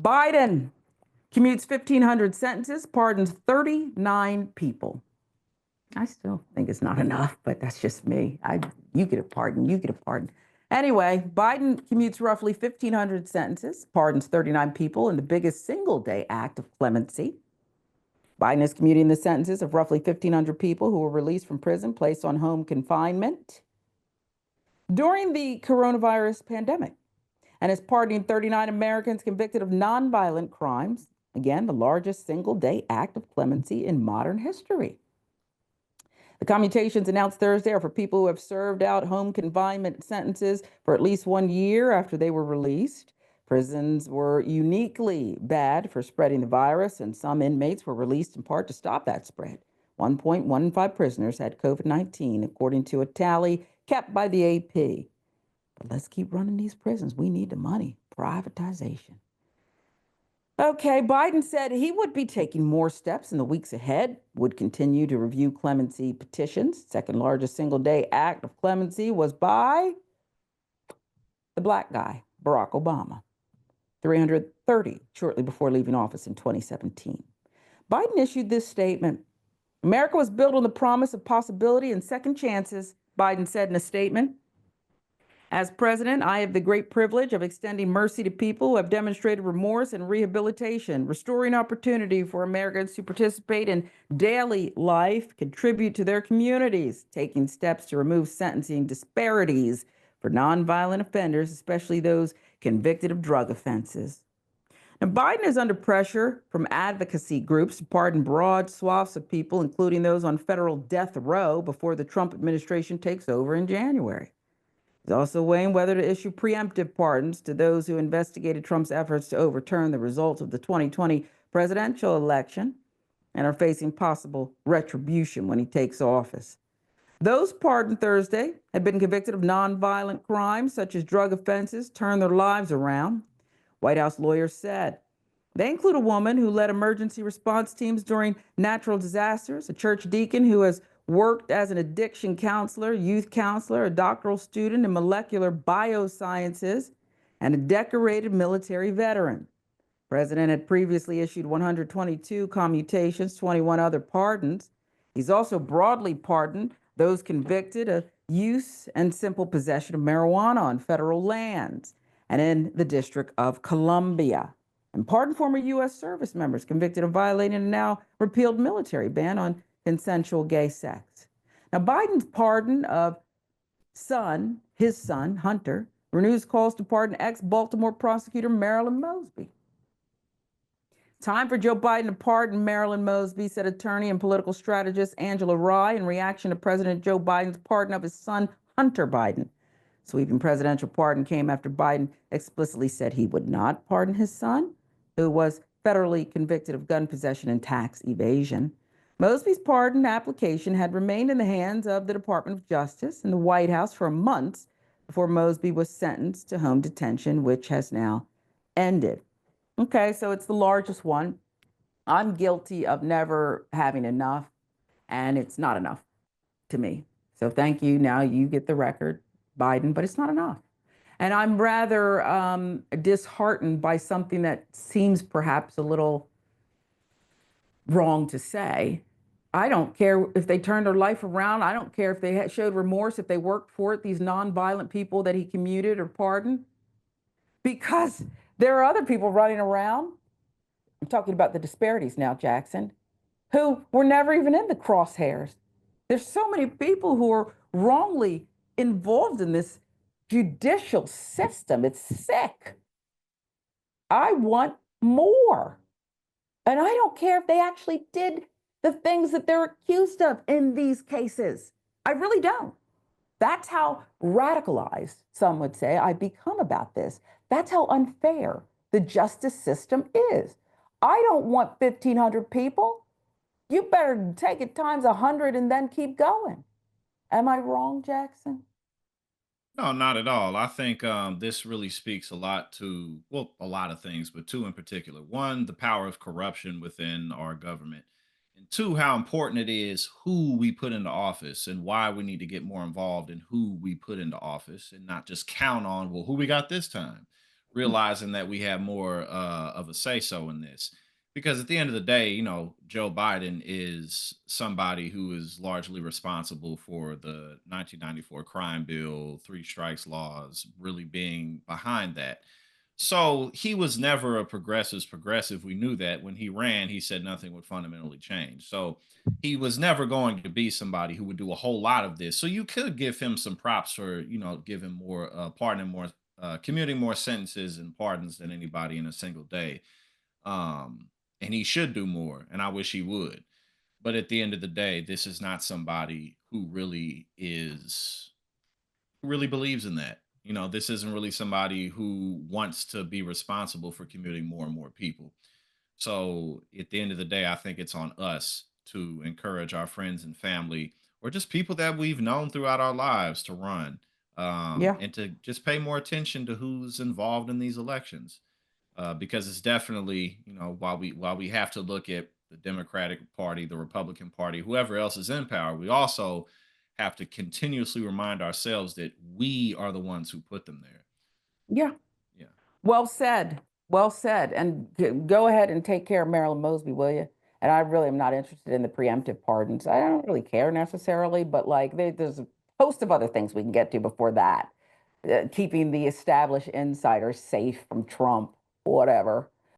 Biden commutes 1,500 sentences, pardons 39 people. I still think it's not enough, but that's just me. You get a pardon, you get a pardon. Anyway, Biden commutes roughly 1,500 sentences, pardons 39 people in the biggest single-day act of clemency. Biden is commuting the sentences of roughly 1,500 people who were released from prison, placed on home confinement during the coronavirus pandemic, and is pardoning 39 Americans convicted of nonviolent crimes. Again, the largest single-day act of clemency in modern history. The commutations announced Thursday are for people who have served out home confinement sentences for at least 1 year after they were released. Prisons were uniquely bad for spreading the virus, and some inmates were released in part to stop that spread. 1.15 prisoners had COVID-19, according to a tally kept by the AP. But let's keep running these prisons. We need the money. Privatization. Okay, Biden said he would be taking more steps in the weeks ahead, would continue to review clemency petitions. Second largest single day act of clemency was by the black guy, Barack Obama, 330 shortly before leaving office in 2017. Biden issued this statement. America was built on the promise of possibility and second chances, Biden said in a statement. As president, I have the great privilege of extending mercy to people who have demonstrated remorse and rehabilitation, restoring opportunity for Americans to participate in daily life, contribute to their communities, taking steps to remove sentencing disparities for nonviolent offenders, especially those convicted of drug offenses. Now, Biden is under pressure from advocacy groups to pardon broad swaths of people, including those on federal death row, before the Trump administration takes over in January. He's also weighing whether to issue preemptive pardons to those who investigated Trump's efforts to overturn the results of the 2020 presidential election and are facing possible retribution when he takes office. Those pardoned Thursday had been convicted of nonviolent crimes such as drug offenses, turned their lives around. White House lawyers said they include a woman who led emergency response teams during natural disasters, a church deacon who has worked as an addiction counselor, youth counselor, a doctoral student in molecular biosciences, and a decorated military veteran. The president had previously issued 122 commutations, 21 other pardons. He's also broadly pardoned those convicted of use and simple possession of marijuana on federal lands and in the District of Columbia, and pardoned former U.S. service members convicted of violating a now repealed military ban on consensual gay sex. Now, Biden's pardon of his son, Hunter, renews calls to pardon ex-Baltimore prosecutor Marilyn Mosby. Time for Joe Biden to pardon Marilyn Mosby, said attorney and political strategist Angela Rye in reaction to President Joe Biden's pardon of his son, Hunter Biden. Sweeping presidential pardon came after Biden explicitly said he would not pardon his son, who was federally convicted of gun possession and tax evasion. Mosby's pardon application had remained in the hands of the Department of Justice and the White House for months before Mosby was sentenced to home detention, which has now ended. Okay, so it's the largest one. I'm guilty of never having enough, and it's not enough to me. So thank you. Now you get the record, Biden, but it's not enough. And I'm rather disheartened by something that seems perhaps a little wrong to say. I don't care if they turned their life around. I don't care if they showed remorse, if they worked for it, these nonviolent people that he commuted or pardoned. Because there are other people running around, I'm talking about the disparities now, Jackson, who were never even in the crosshairs. There's so many people who are wrongly involved in this judicial system. It's sick. I want more. And I don't care if they actually did the things that they're accused of in these cases. I really don't. That's how radicalized, some would say, I've become about this. That's how unfair the justice system is. I don't want 1,500 people. You better take it times 100 and then keep going. Am I wrong, Jackson? No, not at all. I think this really speaks a lot to, well, a lot of things, but two in particular. One, the power of corruption within our government. And two, how important it is who we put into office and why we need to get more involved in who we put into office and not just count on, well, who we got this time, realizing that we have more of a say so in this. Because at the end of the day, Joe Biden is somebody who is largely responsible for the 1994 crime bill, three strikes laws, really being behind that. So he was never a progressive. We knew that when he ran, he said nothing would fundamentally change. So he was never going to be somebody who would do a whole lot of this. So you could give him some props for, give him more, pardoning more, commuting more sentences and pardons than anybody in a single day. Um, and he should do more. And I wish he would. But at the end of the day, this is not somebody who really believes in that. This isn't really somebody who wants to be responsible for commuting more and more people. So at the end of the day, I think it's on us to encourage our friends and family or just people that we've known throughout our lives to run, Yeah. and to just pay more attention to who's involved in these elections, because it's definitely, while we have to look at the Democratic Party, the Republican Party, whoever else is in power, we also have to continuously remind ourselves that we are the ones who put them there. Yeah. Yeah. Well said. Well said. And go ahead and take care of Marilyn Mosby, will you? And I really am not interested in the preemptive pardons. I don't really care necessarily, but like there's a host of other things we can get to before that. Keeping the established insiders safe from Trump, whatever.